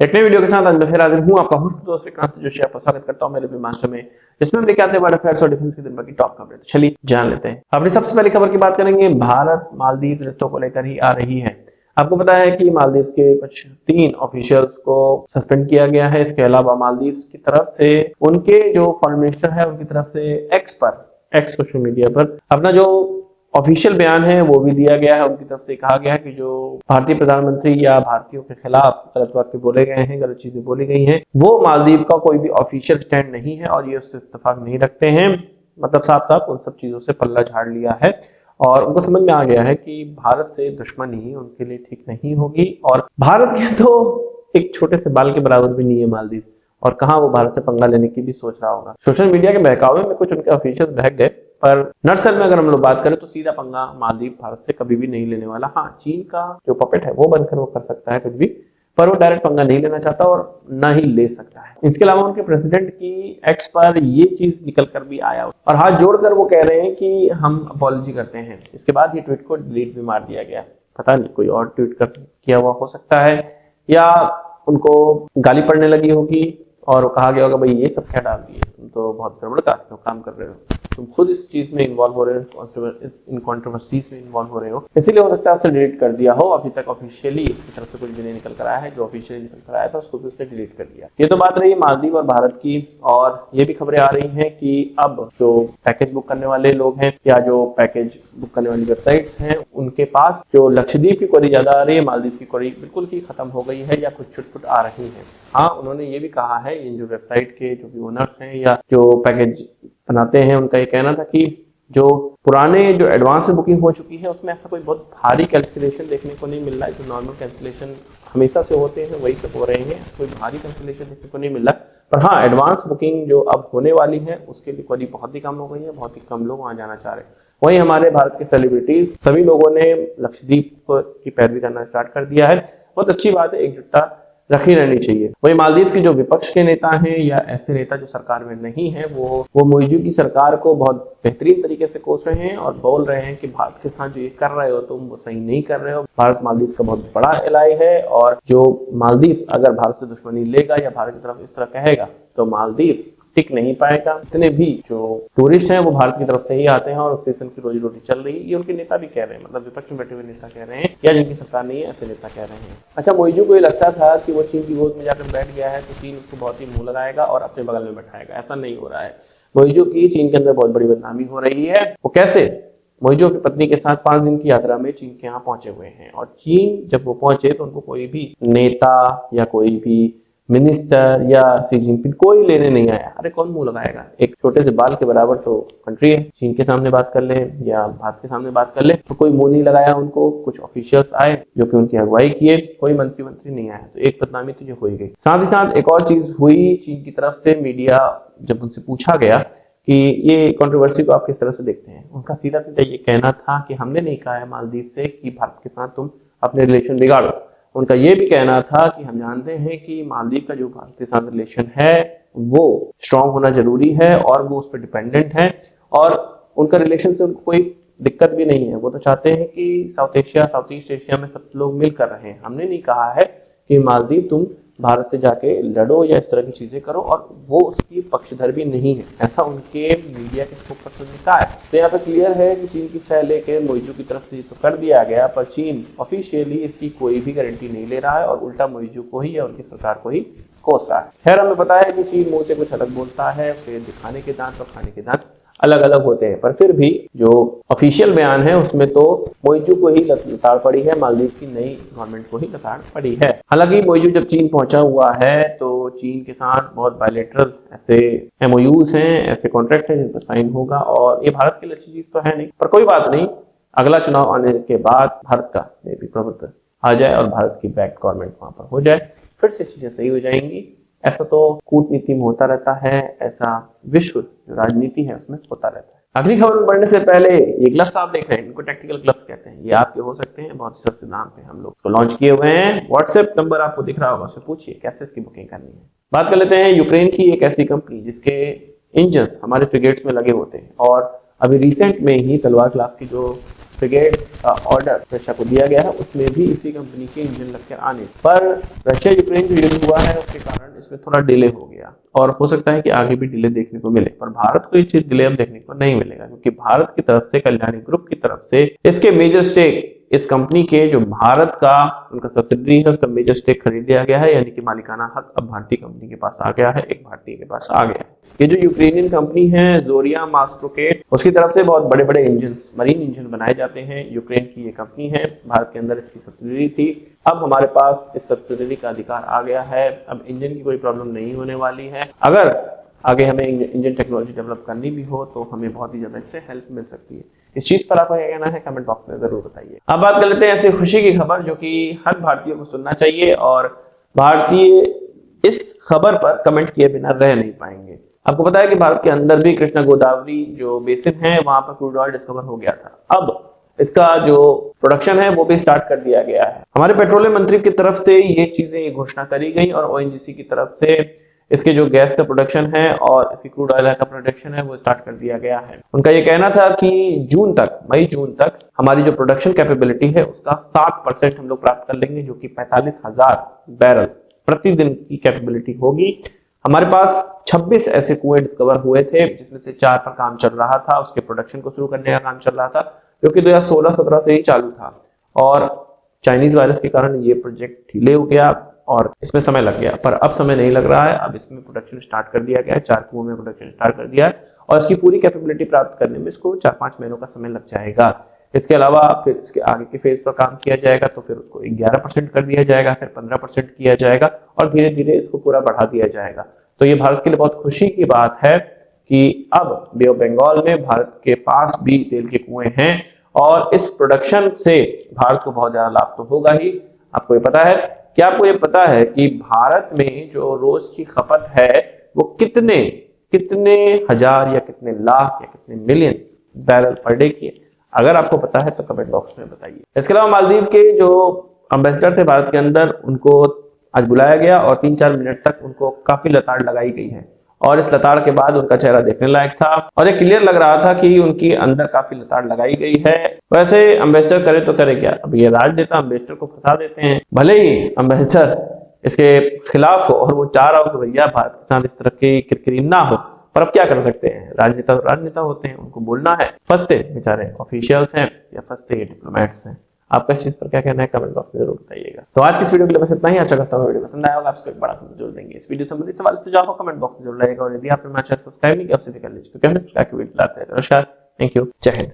एक नई वीडियो के साथ आज मैं फिर हाजिर हूं, आपका होस्ट दोस्त विक्रांत जोशी आपका स्वागत करता हूं मेरे भी मास्टर में, जिसमें हम लेके आते हैं वर्ल्ड अफेयर्स और डिफेंस की दिन भर की टॉप खबरें। तो चलिए जान लेते हैं। अपनी सबसे पहली खबर की बात करेंगे। भारत मालदीव रिश्तों को लेकर ही आ रही है। आपको पता है कि मालदीव के कुछ 3 ऑफिशियल्स को सस्पेंड किया गया है। इसके अलावा मालदीव की तरफ से उनके जो फॉरेन मिनिस्टर है उनकी तरफ से एक्स सोशल मीडिया पर अपना जो ऑफिशियल बयान है वो भी दिया गया है। उनकी तरफ से कहा गया है कि जो भारतीय प्रधानमंत्री या भारतीयों के खिलाफ गलत बातें बोले गए हैं, गलत चीजें बोली गई हैं, वो मालदीव का कोई भी ऑफिशियल स्टैंड नहीं है और ये उससे इत्तेफाक नहीं रखते हैं। मतलब साफ साफ उन सब चीजों से पल्ला झाड़ लिया है और उनको समझ में आ गया है कि भारत से दुश्मनी उनके लिए ठीक नहीं होगी। और भारत के तो एक छोटे से बाल के बराबर भी नहीं है मालदीव, और कहां वो भारत से पंगा लेने की भी सोच रहा होगा। सोशल मीडिया के बहकावे में कुछ उनके ऑफिशियल बहक गए, पर नर्सल में अगर हम लोग बात करें तो सीधा पंगा मालदीव भारत से कभी भी नहीं लेने वाला। हाँ, चीन का जो पपेट है वो बनकर वो कर सकता है कुछ भी, पर वो डायरेक्ट पंगा नहीं लेना चाहता और ना ही ले सकता है। इसके अलावा उनके प्रेसिडेंट की एक्स पर ये चीज निकल कर भी आया और हाथ जोड़कर वो कह रहे हैं कि हम अपॉलॉजी करते हैं। इसके बाद ये ट्वीट को डिलीट भी मार दिया गया। पता नहीं कोई और ट्वीट कर किया हुआ हो सकता है या उनको गाली पड़ने लगी होगी और कहा गया होगा भाई ये सब क्या डाल दिए, तुम तो बहुत गड़बड़ काम कर रहे हो, तुम खुद इस चीज में इन्वॉल्व हो रहे हो, इन कंट्रोवर्सीज में इन्वॉल्व हो रहे हो, इसीलिए हो सकता है उससे डिलीट कर दिया हो। अभी तक ऑफिशियली इसकी तरफ से कुछ भी नहीं निकल कर आया है। जो ऑफिशियली निकल कर आया था उसको भी उसने डिलीट कर दिया। ये तो बात रही मालदीव और भारत की, और ये भी खबरें आ रही हैं कि अब जो पैकेज बुक करने वाले लोग हैं या जो पैकेज बुक करने वाली वेबसाइट्स हैं उनके पास जो लक्षद्वीप की क्वेरी ज्यादा आ रही है, मालदीव की क्वेरी बिल्कुल ही खत्म हो गई है या कुछ छुटपुट आ रही है। हाँ, उन्होंने ये भी कहा है, इन जो वेबसाइट के जो भी ओनर्स हैं या जो पैकेज बनाते हैं उनका ये कहना था कि जो पुराने जो एडवांस में बुकिंग हो चुकी है उसमें ऐसा कोई बहुत भारी कैंसिलेशन देखने को नहीं मिल रहा है। जो नॉर्मल कैंसिलेशन हमेशा से होते हैं वही सब हो रहे हैं, कोई भारी कैंसिलेशन देखने को नहीं मिल रहा। पर हाँ, एडवांस बुकिंग जो अब होने वाली है उसके लिए क्वारी बहुत ही कम हो गई है, बहुत ही कम लोग वहां जाना चाह रहे हैं। वहीं हमारे भारत के सेलिब्रिटीज सभी लोगों ने लक्षद्वीप की पैरवी करना स्टार्ट कर दिया है। बहुत अच्छी बात है, एकजुटता रखी रहनी चाहिए। वही मालदीव के जो विपक्ष के नेता हैं या ऐसे नेता जो सरकार में नहीं है वो मोइजू की सरकार को बहुत बेहतरीन तरीके से कोस रहे हैं और बोल रहे हैं कि भारत के साथ जो ये कर रहे हो तुम वो सही नहीं कर रहे हो। भारत मालदीव का बहुत बड़ा एलाई है और जो मालदीव अगर भारत से दुश्मनी लेगा या भारत की तरफ इस तरह कहेगा तो मालदीव टिक नहीं पाएगा। इतने भी जो टूरिस्ट हैं वो भारत की तरफ से ही आते हैं और उससे उनकी रोजी रोटी चल रही है। ये उनके नेता भी कह रहे हैं, मतलब विपक्ष में बैठे हुए नेता कह रहे हैं या जिनकी सरकार नहीं है ऐसे नेता कह रहे हैं। अच्छा, मोइजू को ये लगता था कि वो चीन की गोद में जाकर बैठ गया है तो चीन उसको बहुत ही मुंह लगाएगा और अपने बगल में बैठाएगा। ऐसा नहीं हो रहा है। मोइजू की चीन के अंदर बहुत बड़ी बदनामी हो रही है। वो कैसे? मोइजू अपनी पत्नी के साथ 5 दिन की यात्रा में चीन के यहाँ पहुंचे हुए हैं और चीन जब वो पहुंचे तो उनको कोई भी नेता या कोई भी मिनिस्टर या सी जिनपिंग कोई लेने नहीं आया। अरे कौन मुंह लगाएगा? एक छोटे से बाल के बराबर तो कंट्री है। चीन के सामने बात कर ले या भारत के सामने बात कर ले तो कोई मुंह नहीं लगाया उनको। कुछ ऑफिशियल्स आए जो कि उनकी अगुवाई किए, कोई मंत्री नहीं आया, तो एक बदनामी तो जो हो ही गई। साथ ही साथ एक और चीज हुई, चीन की तरफ से मीडिया जब उनसे पूछा गया कि ये कंट्रोवर्सी को आप किस तरह से देखते हैं, उनका सीधा सीधा ये कहना था कि हमने नहीं कहा है मालदीव से कि भारत के साथ तुम अपने रिलेशन बिगाड़ो। उनका ये भी कहना था कि हम जानते हैं कि मालदीव का जो भारत के साथ रिलेशन है वो स्ट्रांग होना जरूरी है और वो उस पर डिपेंडेंट है और उनका रिलेशन से उनको कोई दिक्कत भी नहीं है। वो तो चाहते हैं कि साउथ ईस्ट एशिया में सब लोग मिलकर रहें। हमने नहीं कहा है कि मालदीव तुम भारत से जाके लड़ो या इस तरह की चीजें करो, और वो उसकी पक्षधर भी नहीं है, ऐसा उनके मीडिया के स्पोक पर्सन ने कहा है। तो यहाँ पे क्लियर है कि चीन की सह लेके मोइजू की तरफ से तो कर दिया गया, पर चीन ऑफिशियली इसकी कोई भी गारंटी नहीं ले रहा है और उल्टा मोइजू को ही या उनकी सरकार को ही कोस रहा है। खैर, हमें पता है कि चीन मुंह से कुछ अलग बोलता है, फिर दिखाने के दांत और खाने के दांत अलग अलग होते हैं, पर फिर भी जो ऑफिशियल बयान है उसमें तो मोइजू को ही लताड़ पड़ी है, मालदीव की नई गवर्नमेंट को ही लताड़ पड़ी है। हालांकि मोइजू जब चीन पहुंचा हुआ है तो चीन के साथ बहुत बायलैटरल ऐसे एमओयूज हैं, ऐसे कॉन्ट्रैक्ट हैं जिन पर साइन होगा और ये भारत के लिए अच्छी चीज तो है नहीं, पर कोई बात नहीं। अगला चुनाव आने के बाद भारत का मे भी प्रभुत्व आ जाए और भारत की बैक गवर्नमेंट वहां पर हो जाए, फिर से चीजें सही हो जाएंगी। ऐसा तो कूटनीति में होता रहता है, ऐसा विश्व जो राजनीति है उसमें होता रहता है। अगली खबर में बढ़ने से पहले ये ग्लव्स आप देख रहे हैं, इनको टैक्टिकल ग्लव्स कहते हैं। ये आपके हो सकते हैं, बहुत सस्ते दाम पे हम लोग इसको लॉन्च किए हुए हैं। व्हाट्सएप नंबर आपको दिख रहा होगा, उससे पूछिए कैसे इसकी बुकिंग करनी है। बात कर लेते हैं यूक्रेन की एक ऐसी कंपनी जिसके इंजन हमारे फ्रिगेट्स में लगे होते हैं और अभी रिसेंट में ही तलवार क्लास की जो फ्रिगेट का ऑर्डर रशिया को दिया गया है, उसमें भी इसी कंपनी के इंजन लगकर आने पर रशिया यूक्रेन जो युद्ध हुआ है उसके कारण इसमें थोड़ा डिले हो गया और हो सकता है कि आगे भी डिले देखने को मिले, पर भारत को ये चीज डिले अब देखने को नहीं मिलेगा क्योंकि भारत की तरफ से, कल्याणी ग्रुप की तरफ से इसके मेजर स्टेक इस कंपनी के जो भारत का उनका सब्सिडरी है उसका मेजर स्टेक खरीद लिया गया है, यानी कि मालिकाना हक अब भारतीय कंपनी के पास आ गया है, एक भारतीय के पास आ गया है। ये जो यूक्रेनियन कंपनी है जोरिया मास्ट्रोकेट, उसकी तरफ से बहुत बड़े बड़े इंजन, मरीन इंजन बनाए जाते हैं। यूक्रेन की ये कंपनी है, भारत के अंदर इसकी सब्सिडरी थी, अब हमारे पास इस सब्सिडरी का अधिकार आ गया है, अब इंजन की कोई प्रॉब्लम नहीं होने वाली है। अगर आगे हमें इंजन टेक्नोलॉजी डेवलप करनी भी हो तो हमें बहुत ही ज्यादा इससे हेल्प मिल सकती है। इस चीज पर आपका क्या कहना है कमेंट बॉक्स में जरूर बताइए। अब बात कर लेते हैं ऐसी खुशी की खबर जो कि हर भारतीय को सुनना चाहिए और भारतीय इस खबर पर कमेंट किए बिना रह नहीं पाएंगे। आपको पता है कि भारत के अंदर भी कृष्णा गोदावरी जो बेसिन है वहां पर क्रूड ऑयल डिस्कवर हो गया था, अब इसका जो प्रोडक्शन है वो भी स्टार्ट कर दिया गया है। हमारे पेट्रोलियम मंत्री की तरफ से ये चीजें घोषणा करी गई और ओएनजीसी की तरफ से इसके जो गैस का प्रोडक्शन है और इसकी क्रूड ऑयल का प्रोडक्शन है वो स्टार्ट कर दिया गया है। उनका ये कहना था कि जून तक, मई जून तक हमारी जो प्रोडक्शन कैपेबिलिटी है उसका 7% हम लोग प्राप्त कर लेंगे, जो कि 45,000 बैरल प्रतिदिन की कैपेबिलिटी होगी। हमारे पास 26 ऐसे कुएं डिस्कवर हुए थे जिसमें से 4 पर काम चल रहा था, उसके प्रोडक्शन को शुरू करने का काम चल रहा था जो कि 2016-17 से ही चालू था और चाइनीज वायरस के कारण ये प्रोजेक्ट ढीले हो गया और इसमें समय लग गया, पर अब समय नहीं लग रहा है। अब इसमें प्रोडक्शन स्टार्ट कर दिया गया है, 4 कुओं में प्रोडक्शन स्टार्ट कर दिया है और इसकी पूरी कैपेबिलिटी प्राप्त करने में इसको 4-5 महीनों का समय लग जाएगा। इसके अलावा फिर इसके आगे के फेज पर काम किया जाएगा तो फिर उसको 11% कर दिया जाएगा, फिर 15% किया जाएगा और धीरे धीरे इसको पूरा बढ़ा दिया जाएगा। तो ये भारत के लिए बहुत खुशी की बात है कि अब बे ऑफ बंगाल में भारत के पास भी तेल के कुएं हैं और इस प्रोडक्शन से भारत को बहुत ज्यादा लाभ तो होगा ही। आपको ये पता है, क्या आपको ये पता है कि भारत में जो रोज की खपत है वो कितने हजार या कितने लाख या कितने मिलियन बैरल पर डे की है? अगर आपको पता है तो कमेंट बॉक्स में बताइए। इसके अलावा मालदीव के जो एम्बेसडर थे भारत के अंदर, उनको आज बुलाया गया और 3-4 मिनट तक उनको काफी लताड़ लगाई गई है और इस लताड़ के बाद उनका चेहरा देखने लायक था और ये क्लियर लग रहा था कि उनकी अंदर काफी लताड़ लगाई गई है। वैसे एम्बेसडर करे तो करे क्या, अब ये राजनेता एम्बेसडर को फंसा देते हैं, भले ही एम्बेसडर इसके खिलाफ हो और वो चाह रहा हो कि भैया भारत के साथ इस तरह की किरकिरी ना हो, पर अब क्या कर सकते हैं, राजनेता तो राजनेता होते हैं, उनको बोलना है। फंसते बेचारे ऑफिशियल्स हैं या फंसते ये डिप्लोमेट्स हैं। आपका इस चीज पर क्या कहना है कमेंट बॉक्स में जरूर बताइएगा। तो आज की इस वीडियो के लिए बस इतना ही। आशा करता हूँ वीडियो पसंद आया होगा, आपको एक बड़ा जरूर देंगे। इस वीडियो संबंधित सवाल सुझाव हो कमेंट बॉक्स में जरूर लाइएगा और यदि आपने हमारा चैनल सब्सक्राइब नहीं किया उससे भी कर लीजिए क्योंकि हम इस प्रकार की वीडियो लाते हैं। नमस्कार, थैंक यू, जय हिंद।